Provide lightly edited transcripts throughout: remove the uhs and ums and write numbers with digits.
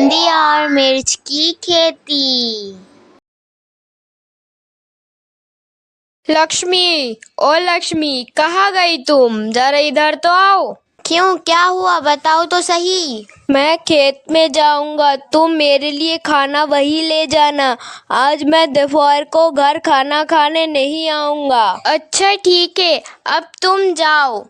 मेहंदी और मिर्च की खेती। लक्ष्मी, ओ लक्ष्मी, कहाँ गई तुम? जरा इधर तो आओ। क्यों, क्या हुआ? बताओ तो सही। मैं खेत में जाऊंगा, तुम मेरे लिए खाना वही ले जाना। आज मैं दोपहर को घर खाना खाने नहीं आऊंगा। अच्छा ठीक है, अब तुम जाओ।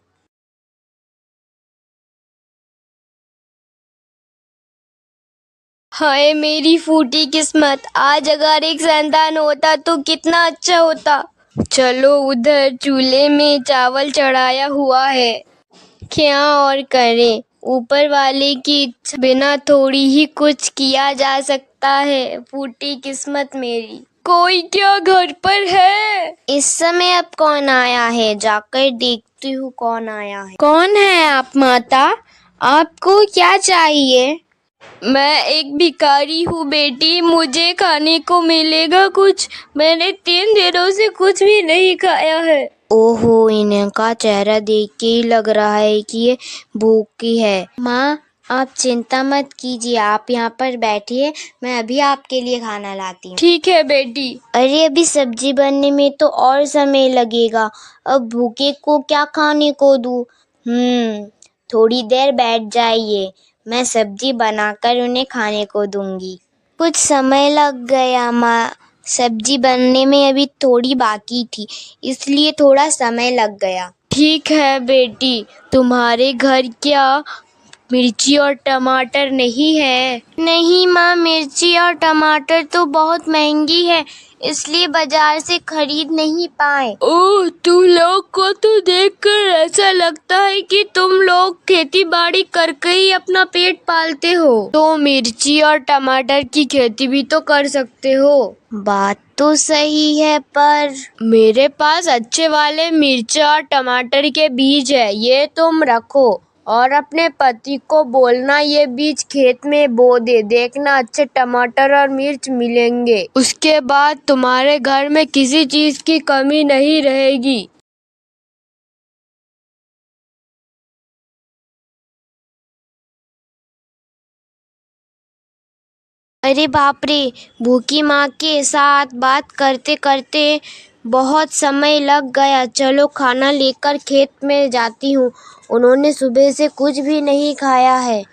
हाय मेरी फूटी किस्मत, आज अगर एक संतान होता तो कितना अच्छा होता। चलो, उधर चूल्हे में चावल चढ़ाया हुआ है। क्या और करें, ऊपर वाले की इच्छा बिना थोड़ी ही कुछ किया जा सकता है। फूटी किस्मत मेरी। कोई क्या घर पर है? इस समय अब कौन आया है? जाकर देखती हूँ कौन आया है। कौन है आप माता? आपको क्या चाहिए? मैं एक भिखारी हूँ बेटी, मुझे खाने को मिलेगा कुछ? मैंने 3 दिनों से कुछ भी नहीं खाया है। ओहो, इनका चेहरा देख के ही लग रहा है कि ये भूखी है। माँ, आप चिंता मत कीजिए, आप यहाँ पर बैठिए, मैं अभी आपके लिए खाना लाती हूँ। ठीक है बेटी। अरे अभी सब्जी बनने में तो और समय लगेगा, अब भूखे को क्या खाने को दूँ? थोड़ी देर बैठ जाइए, मैं सब्जी बनाकर उन्हें खाने को दूंगी। कुछ समय लग गया माँ, सब्जी बनने में अभी थोड़ी बाकी थी, इसलिए थोड़ा समय लग गया। ठीक है बेटी, तुम्हारे घर क्या मिर्ची और टमाटर नहीं है? नहीं माँ, मिर्ची और टमाटर तो बहुत महंगी है, इसलिए बाजार से खरीद नहीं पाए। ओह, तुम लोग को तो देखकर ऐसा लगता है कि तुम लोग खेती बाड़ी करके ही अपना पेट पालते हो। तो मिर्ची और टमाटर की खेती भी तो कर सकते हो। बात तो सही है, पर मेरे पास अच्छे वाले मिर्च और टमाटर के बीज है, ये तुम रखो और अपने पति को बोलना ये बीज खेत में बो दे। देखना अच्छे टमाटर और मिर्च मिलेंगे। उसके बाद तुम्हारे घर में किसी चीज की कमी नहीं रहेगी। अरे बाप रे, भूखी माँ के साथ बात करते करते बहुत समय लग गया। चलो खाना लेकर खेत में जाती हूँ, उन्होंने सुबह से कुछ भी नहीं खाया है।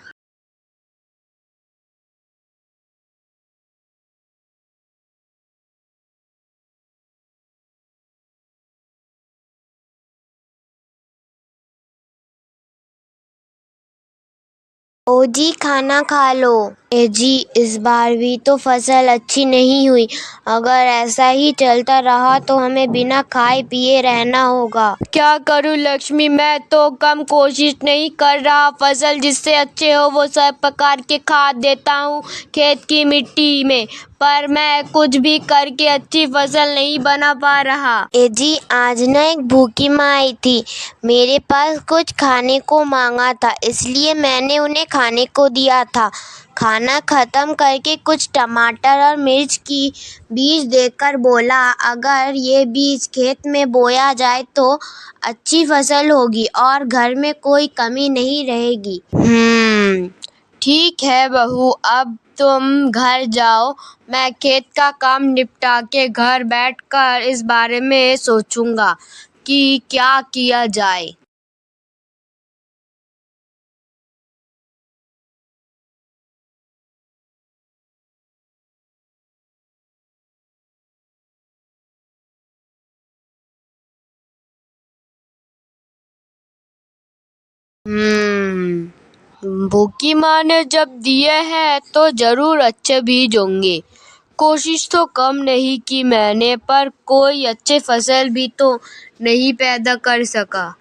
ओ जी, खाना खा लो। ए जी, इस बार भी तो फसल अच्छी नहीं हुई, अगर ऐसा ही चलता रहा तो हमें बिना खाए पिए रहना होगा। क्या करूं लक्ष्मी, मैं तो कम कोशिश नहीं कर रहा। फसल जिससे अच्छे हो वो सब प्रकार के खाद देता हूँ खेत की मिट्टी में, पर मैं कुछ भी करके अच्छी फसल नहीं बना पा रहा। ए जी, आज ना एक भूखी माँ आई थी, मेरे पास कुछ खाने को मांगा था, इसलिए मैंने उन्हें खाने को दिया था। खाना खत्म करके कुछ टमाटर और मिर्च की बीज देकर बोला, अगर ये बीज खेत में बोया जाए तो अच्छी फसल होगी और घर में कोई कमी नहीं रहेगी। ठीक है बहू, अब तुम घर जाओ। मैं खेत का काम निपटा के घर बैठकर इस बारे में सोचूंगा कि क्या किया जाए। भूखी माँ ने जब दिए हैं तो जरूर अच्छे बीज होंगे। कोशिश तो कम नहीं की मैंने, पर कोई अच्छे फसल भी तो नहीं पैदा कर सका।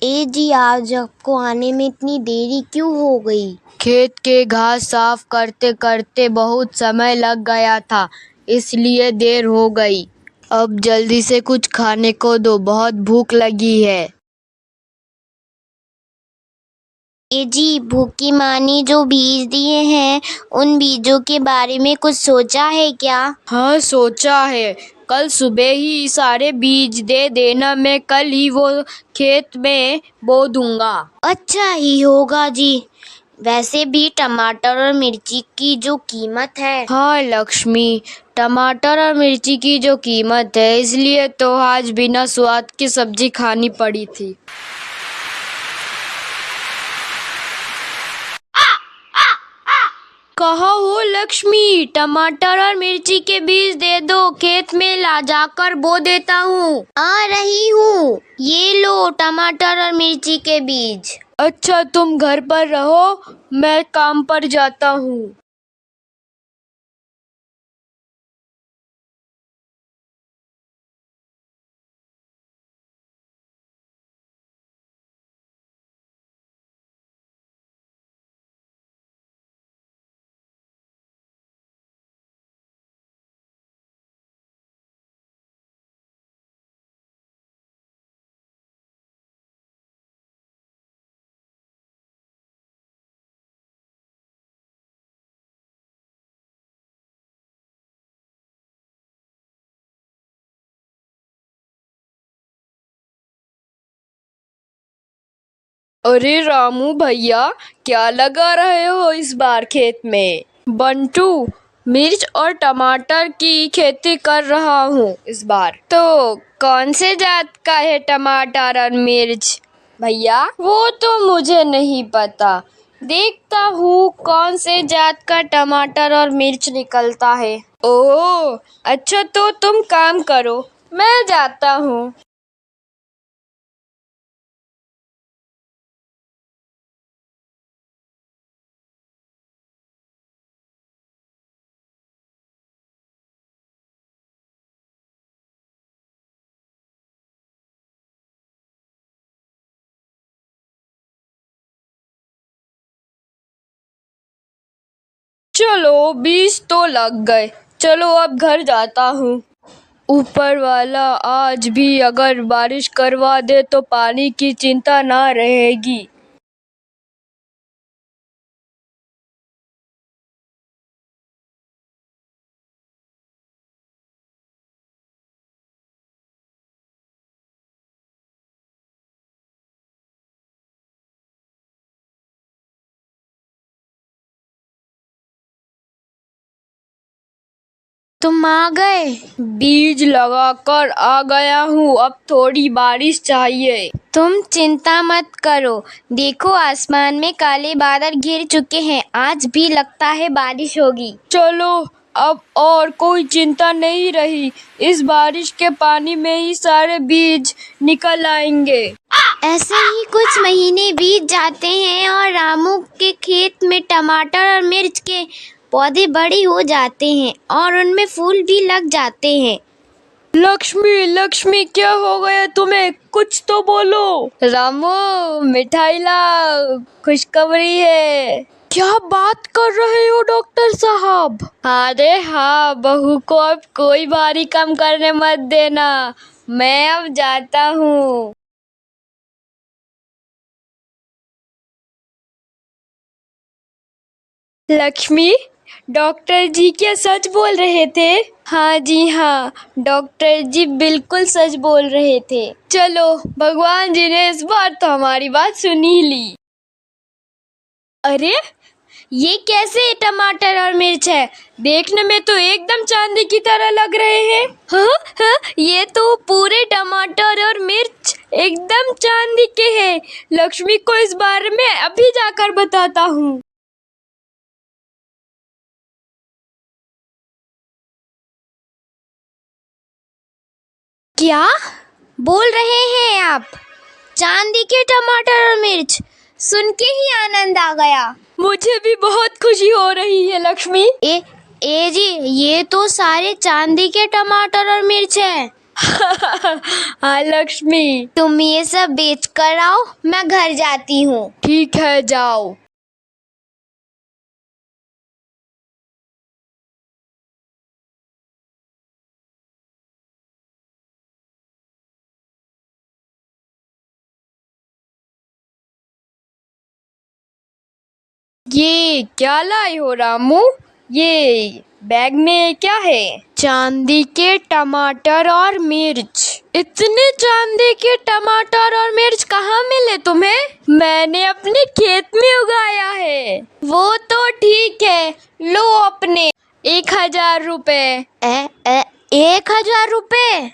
ए जी, आज आपको आने में इतनी देरी क्यों हो गई? खेत के घास साफ करते करते बहुत समय लग गया था, इसलिए देर हो गई। अब जल्दी से कुछ खाने को दो, बहुत भूख लगी है। ए जी, भूखी माँ ने जो बीज दिए हैं, उन बीजों के बारे में कुछ सोचा है क्या? हाँ, सोचा है। कल सुबह ही सारे बीज दे देना, मैं कल ही वो खेत में बो दूंगा। अच्छा ही होगा जी। वैसे भी टमाटर और मिर्ची की जो कीमत है। हाँ लक्ष्मी, टमाटर और मिर्ची की जो कीमत है, इसलिए तो आज बिना स्वाद की सब्जी खानी पड़ी थी। कहाँ हो लक्ष्मी? टमाटर और मिर्ची के बीज दे दो, खेत में ला जाकर बो देता हूँ। आ रही हूँ, ये लो टमाटर और मिर्ची के बीज। अच्छा, तुम घर पर रहो, मैं काम पर जाता हूँ। अरे रामू भैया, क्या लगा रहे हो इस बार खेत में? बंटू, मिर्च और टमाटर की खेती कर रहा हूँ इस बार। तो कौन से जात का है टमाटर और मिर्च भैया? वो तो मुझे नहीं पता, देखता हूँ कौन से जात का टमाटर और मिर्च निकलता है। ओह अच्छा, तो तुम काम करो, मैं जाता हूँ। चलो, 20 तो लग गए। चलो अब घर जाता हूँ। ऊपर वाला आज भी अगर बारिश करवा दे तो पानी की चिंता ना रहेगी। तुम आ गए? बीज लगाकर आ गया हूँ, अब थोड़ी बारिश चाहिए। तुम चिंता मत करो, देखो आसमान में काले बादल घिर चुके हैं, आज भी लगता है बारिश होगी। चलो, अब और कोई चिंता नहीं रही, इस बारिश के पानी में ही सारे बीज निकल आएंगे। ऐसे ही कुछ महीने बीत जाते हैं और रामू के खेत में टमाटर और मिर्च के पौधे बड़े हो जाते हैं और उनमें फूल भी लग जाते हैं। लक्ष्मी, लक्ष्मी, क्या हो गया तुम्हें? कुछ तो बोलो। रामू, मिठाई लाओ, खुशखबरी है। क्या बात कर रहे हो डॉक्टर साहब? अरे हाँ, बहू को अब कोई भारी काम करने मत देना, मैं अब जाता हूँ। लक्ष्मी, डॉक्टर जी क्या सच बोल रहे थे? हाँ जी हाँ, डॉक्टर जी बिल्कुल सच बोल रहे थे। चलो, भगवान जी ने इस बार तो हमारी बात सुन ही ली। अरे, ये कैसे टमाटर और मिर्च है? देखने में तो एकदम चांदी की तरह लग रहे हैं। हाँ हाँ, ये तो पूरे टमाटर और मिर्च एकदम चांदी के हैं। लक्ष्मी को इस बारे में अभी जाकर बताता हूँ। क्या बोल रहे हैं आप? चांदी के टमाटर और मिर्च सुन के ही आनंद आ गया। मुझे भी बहुत खुशी हो रही है लक्ष्मी। ए जी, ये तो सारे चांदी के टमाटर और मिर्च हैं। हाँ लक्ष्मी, तुम ये सब बेच कर आओ, मैं घर जाती हूँ। ठीक है जाओ। ये क्या लाए हो रामू? ये बैग में क्या है? चांदी के टमाटर और मिर्च। इतने चांदी के टमाटर और मिर्च कहाँ मिले तुम्हें? मैंने अपने खेत में उगाया है। वो तो ठीक है, लो अपने 1000 रुपए। 1000 रुपए?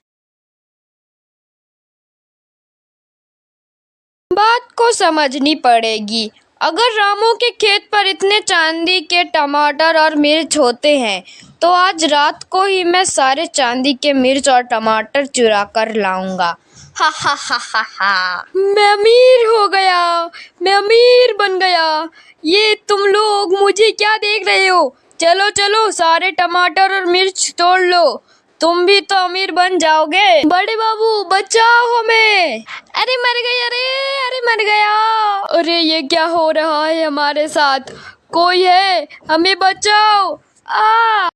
बात को समझनी पड़ेगी। अगर रामू के खेत पर इतने चांदी के टमाटर और मिर्च होते हैं तो आज रात को ही मैं सारे चांदी के मिर्च और टमाटर चुरा कर लाऊंगा। हा हा हा हा हा। मैं अमीर हो गया, मैं अमीर बन गया। ये तुम लोग मुझे क्या देख रहे हो? चलो चलो सारे टमाटर और मिर्च तोड़ लो, तुम भी तो अमीर बन जाओगे। बड़े बाबू बचाओ हमें। अरे मर गई, अरे मर गया। अरे ये क्या हो रहा है हमारे साथ? कोई है, हमें बचाओ। आ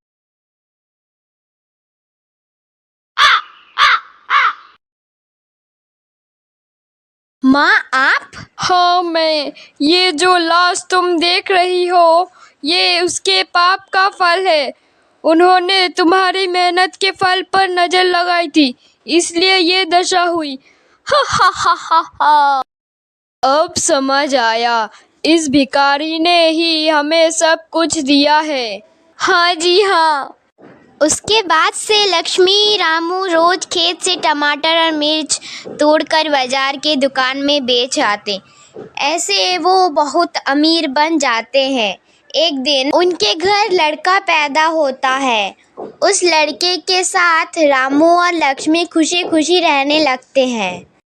माँ आप? हाँ मैं। ये जो लाश तुम देख रही हो, ये उसके पाप का फल है। उन्होंने तुम्हारी मेहनत के फल पर नजर लगाई थी, इसलिए ये दशा हुई। हा हा हा हा हा। अब समझ आया, इस भिखारी ने ही हमें सब कुछ दिया है। हाँ जी हाँ। उसके बाद से लक्ष्मी रामू रोज खेत से टमाटर और मिर्च तोड़कर बाजार के दुकान में बेच आते। ऐसे वो बहुत अमीर बन जाते हैं। एक दिन उनके घर लड़का पैदा होता है। उस लड़के के साथ रामू और लक्ष्मी खुशी खुशी रहने लगते हैं।